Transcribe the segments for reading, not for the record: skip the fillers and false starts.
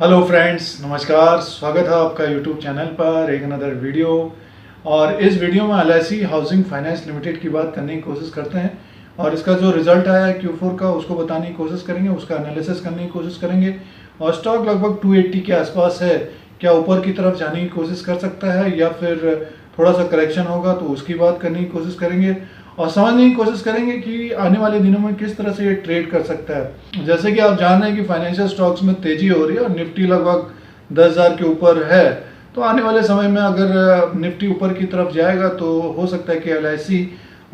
Hello friends, नमस्कार। स्वागत है आपका यूट्यूब चैनल पर एक अनदर वीडियो। और इस वीडियो में LIC हाउसिंग फाइनेंस लिमिटेड की बात करने की कोशिश करते हैं और इसका जो रिजल्ट आया है Q4 का उसको बताने की कोशिश करेंगे, उसका एनालिसिस करने की कोशिश करेंगे। और स्टॉक लगभग 280 के आसपास है, क्या ऊपर की तरफ जाने की कोशिश कर सकता है या फिर थोड़ा सा करेक्शन होगा, तो उसकी बात करने की कोशिश करेंगे और समझने की कोशिश करेंगे कि आने वाले दिनों में किस तरह से ये ट्रेड कर सकता है। जैसे कि आप जान रहे हैं कि फाइनेंशियल स्टॉक्स में तेजी हो रही है और निफ्टी लगभग 10,000 के ऊपर है, तो आने वाले समय में अगर निफ्टी ऊपर की तरफ जाएगा तो हो सकता है कि LIC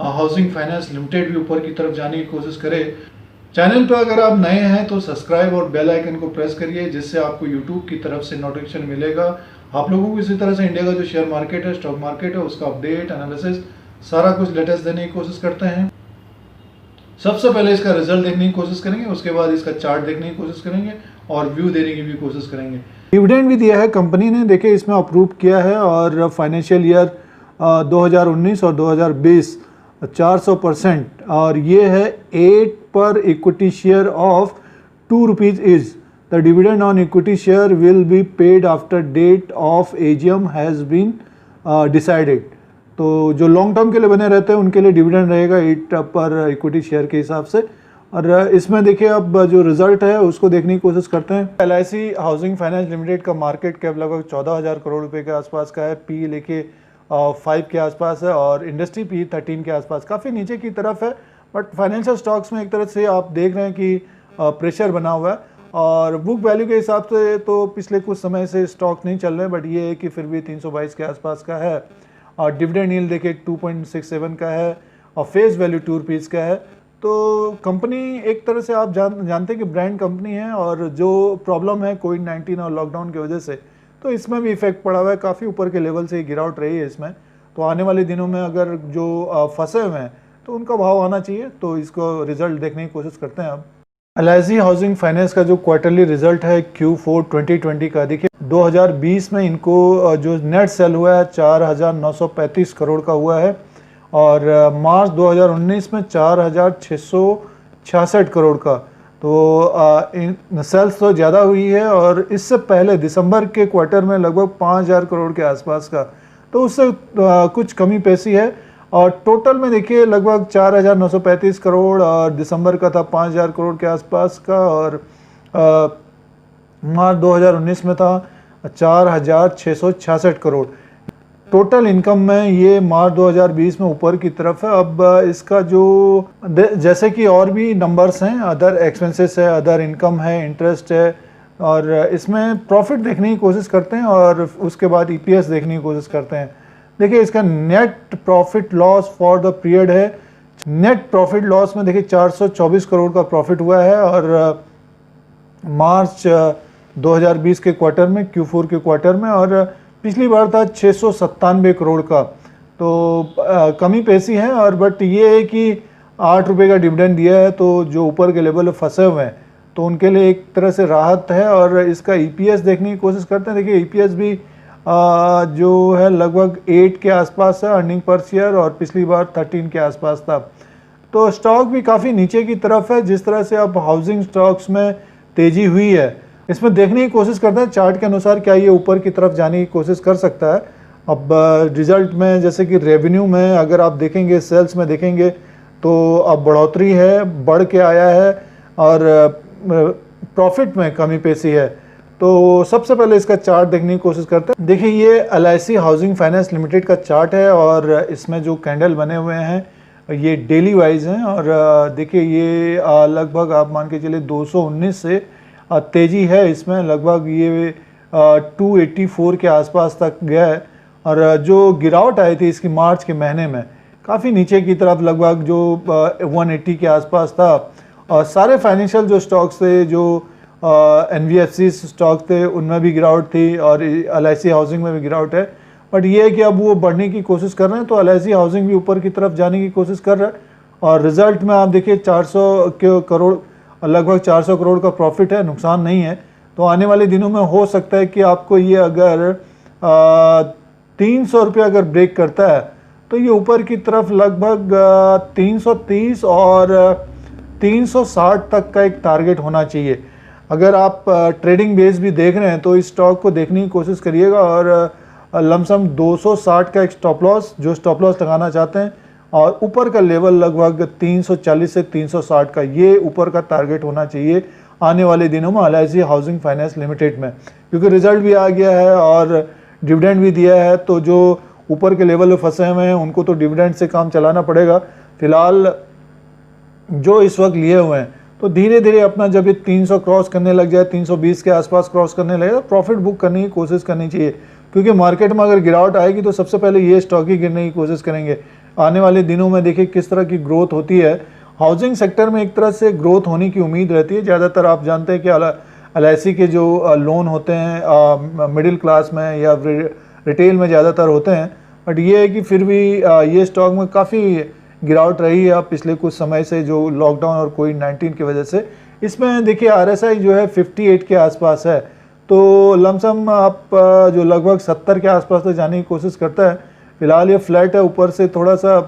हाउसिंग फाइनेंस लिमिटेड भी ऊपर की तरफ जाने की कोशिश करे। चैनल पर अगर आप नए हैं तो सब्सक्राइब और बेल आइकन को प्रेस करिए, जिससे आपको यूट्यूब की तरफ से नोटिफिकेशन मिलेगा। आप लोगों को इसी तरह से इंडिया का जो शेयर मार्केट है, स्टॉक मार्केट है, उसका अपडेट एनालिसिस सारा कुछ लेटेस्ट देने की कोशिश करते हैं। सबसे पहले इसका रिजल्ट देखने की कोशिश करेंगे, उसके बाद इसका चार्ट देखने की कोशिश करेंगे और व्यू देने की भी कोशिश करेंगे। डिविडेंड भी दिया है कंपनी ने, देखिए इसमें अप्रूव किया है और फाइनेंशियल ईयर 2019 और 2020 400%, और ये है 8 पर equity share of ₹2 is the dividend on equity share will be paid after date of AGM has been decided. तो जो लॉन्ग टर्म के लिए बने रहते हैं उनके लिए डिविडेंड रहेगा 8 पर इक्विटी शेयर के हिसाब से। और इसमें देखिए अब जो रिजल्ट है उसको देखने की कोशिश करते हैं। LIC हाउसिंग फाइनेंस लिमिटेड का मार्केट कैप लगभग 14,000 करोड़ रुपए के आसपास का है। पी लेके 5 के आसपास है और इंडस्ट्री पी 13 के आसपास, काफ़ी नीचे की तरफ है। बट फाइनेंशियल स्टॉक्स में एक तरह से आप देख रहे हैं कि प्रेशर बना हुआ है और बुक वैल्यू के हिसाब से तो पिछले कुछ समय से स्टॉक नहीं चल रहे, बट ये है कि फिर भी 322 के आसपास का है। और डिविडेंड यील्ड देखिए 2.67 का है और फेस वैल्यू ₹2 का है। तो कंपनी एक तरह से आप जानते हैं कि ब्रांड कंपनी है, और जो प्रॉब्लम है कोविड-19 और लॉकडाउन की वजह से, तो इसमें भी इफेक्ट पड़ा हुआ है। काफ़ी ऊपर के लेवल से गिरावट रही है इसमें। तो आने वाले दिनों में अगर जो फंसे हुए हैं तो उनका भाव आना चाहिए, तो इसको रिजल्ट देखने की कोशिश करते हैं। अब LIC हाउसिंग फाइनेंस का जो क्वार्टरली रिजल्ट है Q4 2020 का, देखिए 2020 में इनको जो नेट सेल हुआ है 4,935 करोड़ का हुआ है और मार्च 2019 में 4,666 करोड़ का। तो इन सेल्स तो ज़्यादा हुई है और इससे पहले दिसंबर के क्वार्टर में लगभग 5,000 करोड़ के आसपास का, तो उससे कुछ कमी पेशी है। और टोटल में देखिए लगभग 4,935 करोड़ और दिसंबर का था 5,000 करोड़ के आसपास का, और मार्च 2019 में था 4,666 करोड़। टोटल इनकम में ये मार्च 2020 में ऊपर की तरफ है। अब इसका जो जैसे कि और भी नंबर्स हैं, अदर एक्सपेंसेस है, अदर इनकम है, इंटरेस्ट है, और इसमें प्रॉफिट देखने की कोशिश करते हैं और उसके बाद EPS देखने की कोशिश करते हैं। देखिए इसका net profit loss for the period है, नेट प्रॉफिट लॉस में देखिए 424 करोड़ का प्रॉफिट हुआ है और मार्च 2020 के क्वार्टर में, Q4 के क्वार्टर में, और पिछली बार था 697 करोड़ का। तो कमी पेशी है। और बट ये है कि ₹8 का डिविडेंड दिया है, तो जो ऊपर के लेवल फंसे हुए हैं तो उनके लिए एक तरह से राहत है। और इसका EPS देखने की कोशिश करते हैं। देखिए EPS भी जो है लगभग 8 के आसपास है अर्निंग पर शेयर, और पिछली बार 13 के आसपास था। तो स्टॉक भी काफ़ी नीचे की तरफ है। जिस तरह से अब हाउसिंग स्टॉक्स में तेज़ी हुई है, इसमें देखने की कोशिश करते हैं चार्ट के अनुसार क्या ये ऊपर की तरफ जाने की कोशिश कर सकता है। अब रिजल्ट में जैसे कि रेवेन्यू में अगर आप देखेंगे, सेल्स में देखेंगे, तो अब बढ़ोतरी है, बढ़ के आया है, और प्रॉफिट में कमी पेशी है। तो सबसे पहले इसका चार्ट देखने की कोशिश करते हैं। देखिए ये LIC हाउसिंग फाइनेंस लिमिटेड का चार्ट है और इसमें जो कैंडल बने हुए हैं ये डेली वाइज हैं। और देखिए ये लगभग आप मान के चलिए 219 से तेज़ी है इसमें, लगभग ये 284 के आसपास तक गया है। और जो गिरावट आई थी इसकी मार्च के महीने में काफ़ी नीचे की तरफ, लगभग जो 180 के आसपास था। और सारे फाइनेंशियल जो स्टॉक्स थे, जो NBFC स्टॉक थे, उनमें भी गिरावट थी और LIC हाउसिंग में भी गिरावट है। बट ये है कि अब वो बढ़ने की कोशिश कर रहे हैं, तो LIC हाउसिंग भी ऊपर की तरफ जाने की कोशिश कर रहा है। और रिजल्ट में आप देखिए 400 करोड़, लगभग 400 करोड़ का प्रॉफिट है, नुकसान नहीं है। तो आने वाले दिनों में हो सकता है कि आपको ये अगर 300 रुपये अगर ब्रेक करता है तो ये ऊपर की तरफ लगभग 330 और 360 तक का एक टारगेट होना चाहिए। अगर आप ट्रेडिंग बेस भी देख रहे हैं तो इस स्टॉक को देखने की कोशिश करिएगा और लमसम 260 का एक स्टॉप लॉस, जो स्टॉप लॉस लगाना चाहते हैं, और ऊपर का लेवल लगभग 340 से 360 का, ये ऊपर का टारगेट होना चाहिए आने वाले दिनों में LIC हाउसिंग फाइनेंस लिमिटेड में, क्योंकि रिजल्ट भी आ गया है और डिविडेंड भी दिया है। तो जो ऊपर के लेवल में फंसे हुए हैं उनको तो डिविडेंड से काम चलाना पड़ेगा। फिलहाल जो इस वक्त लिए हुए हैं तो धीरे धीरे अपना जब ये 300 क्रॉस करने लग जाए, 320 के आसपास क्रॉस करने लगे, तो प्रॉफिट बुक करने की कोशिश करनी चाहिए, क्योंकि मार्केट में अगर गिरावट आएगी तो सबसे पहले ये स्टॉक ही गिरने की कोशिश करेंगे। आने वाले दिनों में देखिए किस तरह की ग्रोथ होती है। हाउसिंग सेक्टर में एक तरह से ग्रोथ होने की उम्मीद रहती है। ज़्यादातर आप जानते हैं कि LIC के जो लोन होते हैं मिडिल क्लास में या रिटेल में ज़्यादातर होते हैं, बट ये है कि फिर भी ये स्टॉक में काफ़ी गिरावट रही है पिछले कुछ समय से, जो लॉकडाउन और कोविड-19 की वजह से। इसमें देखिए RSI जो है 58 के आसपास है, तो लमसम आप जो लगभग 70 के आसपास तक जाने की कोशिश करता है। फिलहाल ये फ्लैट है, ऊपर से थोड़ा सा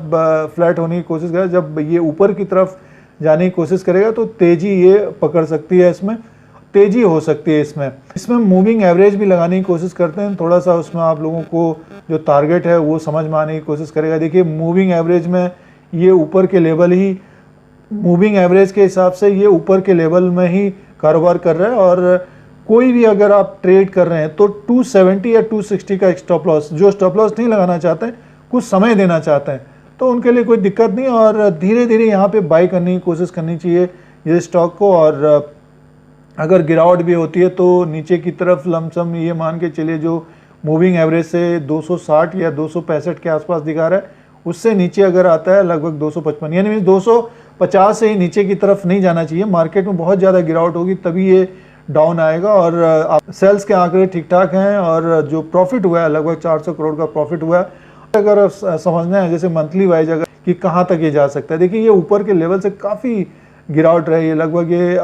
फ्लैट होने की कोशिश करेगा। जब ये ऊपर की तरफ जाने की कोशिश करेगा तो तेज़ी ये पकड़ सकती है, इसमें तेज़ी हो सकती है। इसमें मूविंग एवरेज भी लगाने की कोशिश करते हैं, थोड़ा सा उसमें आप लोगों को जो टारगेट है वो समझ में आने की कोशिश करेगा। देखिए मूविंग एवरेज में ये ऊपर के लेवल ही, मूविंग एवरेज के हिसाब से ये ऊपर के लेवल में ही कारोबार कर रहा है, और कोई भी अगर आप ट्रेड कर रहे हैं तो 270 या 260 का एक स्टॉप लॉस, जो स्टॉप लॉस नहीं लगाना चाहते हैं, कुछ समय देना चाहते हैं, तो उनके लिए कोई दिक्कत नहीं, और धीरे धीरे यहाँ पे बाई करने की कोशिश करनी चाहिए ये स्टॉक को। और अगर गिरावट भी होती है तो नीचे की तरफ लमसम ये मान के चलिए जो मूविंग एवरेज से 260 या 265 के आसपास दिखा रहा है, उससे नीचे अगर आता है लगभग 255, यानी 250 से ही नीचे की तरफ नहीं जाना चाहिए। मार्केट में बहुत ज़्यादा गिरावट होगी तभी ये डाउन आएगा। और सेल्स के आंकड़े ठीक ठाक हैं, और जो प्रॉफिट हुआ है लगभग 400 करोड़ का प्रॉफिट हुआ है। अगर समझना है जैसे मंथली वाइज अगर कि कहाँ तक ये जा सकता है, देखिए ये ऊपर के लेवल से काफ़ी गिरावट रही है। लगभग ये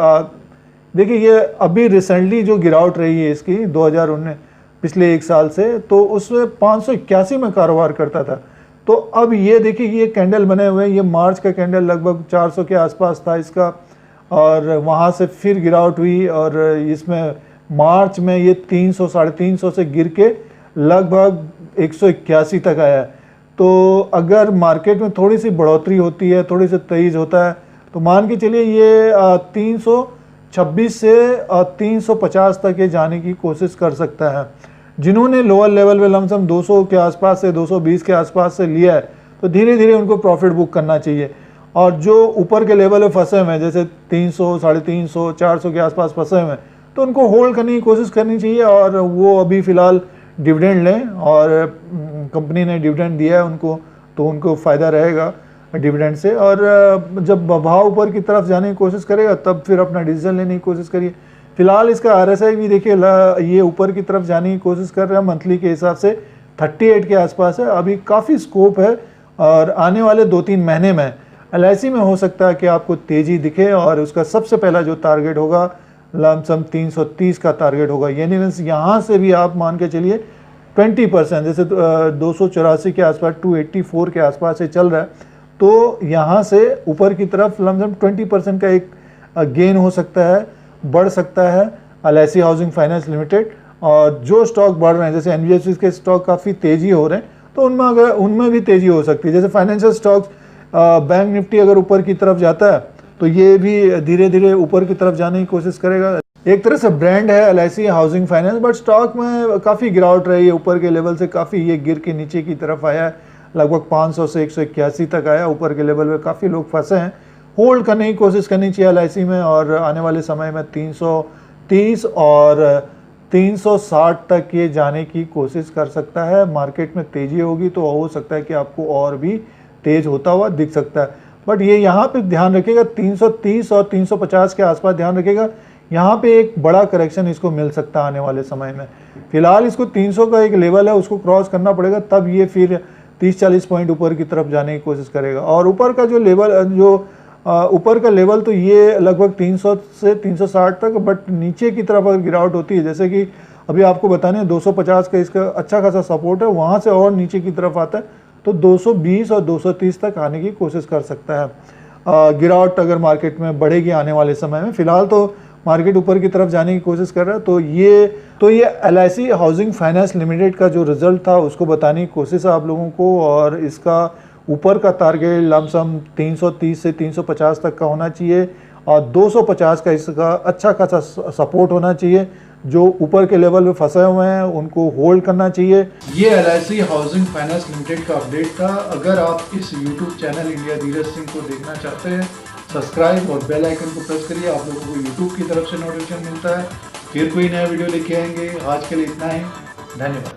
देखिए ये अभी रिसेंटली जो गिरावट रही है इसकी 2019 पिछले एक साल से, तो उसमें 581 में कारोबार करता था। तो अब ये देखिए ये कैंडल बने हुए हैं, ये मार्च का कैंडल लगभग 400 के आसपास था इसका, और वहाँ से फिर गिरावट हुई, और इसमें मार्च में ये 300 साढ़े 300 से गिर के लगभग 181 तक आया है। तो अगर मार्केट में थोड़ी सी बढ़ोतरी होती है, थोड़ी सी तेज़ होता है, तो मान के चलिए ये 326 से 350 तक ये जाने की कोशिश कर सकता है। जिन्होंने लोअर लेवल में लमसम 200 के आसपास से 220 के आसपास से लिया है, तो धीरे धीरे उनको प्रॉफिट बुक करना चाहिए। और जो ऊपर के लेवल में फंसे हुए हैं जैसे 300 साढ़े 300 400 के आसपास फंसे हुए हैं, तो उनको होल्ड करने की कोशिश करनी चाहिए। और वो अभी फ़िलहाल डिविडेंड लें, और कंपनी ने डिविडेंड दिया है उनको, तो उनको फ़ायदा रहेगा डिविडेंड से। और जब भाव ऊपर की तरफ जाने की कोशिश करेगा तब फिर अपना डिसीजन लेने की कोशिश करिए। फिलहाल इसका RSI भी देखिए ये ऊपर की तरफ जाने की कोशिश कर रहा है, मंथली के हिसाब से 38 के आसपास है। अभी काफ़ी स्कोप है, और आने वाले 2-3 महीने में LIC में हो सकता है कि आपको तेज़ी दिखे, और उसका सबसे पहला जो टारगेट होगा लमसम 330 का टारगेट होगा। यानी मीन्स यहाँ से भी आप मान के चलिए 20%, जैसे 284 के आसपास 284 के आसपास से चल रहा है, तो यहाँ से ऊपर की तरफ लमसम 20% का एक गेन हो सकता है, बढ़ सकता है LIC हाउसिंग फाइनेंस लिमिटेड। और जो स्टॉक बढ़ रहे हैं जैसे NBFC के स्टॉक काफ़ी तेज़ी हो रहे हैं, तो उनमें भी तेज़ी हो सकती है। जैसे फाइनेंशियल स्टॉक्स बैंक निफ्टी अगर ऊपर की तरफ जाता है तो ये भी धीरे धीरे ऊपर की तरफ जाने की कोशिश करेगा। एक तरह से ब्रांड है LIC housing finance, but stock में काफ़ी गिरावट रही है, ऊपर के लेवल से काफ़ी ये गिर के नीचे की तरफ आया है, लगभग 500 से 181 तक आया। ऊपर के लेवल में काफ़ी लोग फंसे हैं, होल्ड करने की कोशिश करनी चाहिए LIC में, और आने वाले समय में 330 और 360 तक ये जाने की कोशिश कर सकता है। मार्केट में तेज़ी होगी तो हो सकता है कि आपको और भी तेज़ होता हुआ दिख सकता है। बट ये यहाँ पे ध्यान रखिएगा 330 और 350 के आसपास ध्यान रखिएगा, यहाँ पे एक बड़ा करेक्शन इसको मिल सकता है आने वाले समय में। फिलहाल इसको 300 का एक लेवल है, उसको क्रॉस करना पड़ेगा, तब ये फिर 30-40 पॉइंट ऊपर की तरफ जाने की कोशिश करेगा। और ऊपर का जो लेवल ऊपर का लेवल तो ये लगभग 300 से 360 तक, बट नीचे की तरफ अगर गिरावट होती है, जैसे कि अभी आपको बताने 250 का इसका अच्छा खासा सपोर्ट है, वहाँ से और नीचे की तरफ आता है तो 220 और 230 तक आने की कोशिश कर सकता है। गिरावट अगर मार्केट में बढ़ेगी आने वाले समय में, फिलहाल तो मार्केट ऊपर की तरफ जाने की कोशिश कर रहा है। तो ये LIC हाउसिंग फाइनेंस लिमिटेड का जो रिजल्ट था उसको बताने की कोशिश है आप लोगों को। और इसका ऊपर का टारगेट लमसम 330 से 350 तक का होना चाहिए और 250 का इसका अच्छा खासा सपोर्ट होना चाहिए। जो ऊपर के लेवल पे फंसे हुए हैं उनको होल्ड करना चाहिए। ये LIC हाउसिंग फाइनेंस लिमिटेड का अपडेट था। अगर आप इस YouTube channel India Dheeraj Singh को देखना चाहते हैं, सब्सक्राइब और बेल आइकन को प्रेस करिए। आप लोगों को YouTube की तरफ से नोटिफिकेशन मिलता है। फिर कोई नया वीडियो लेके आएंगे। आज के लिए इतना ही, धन्यवाद।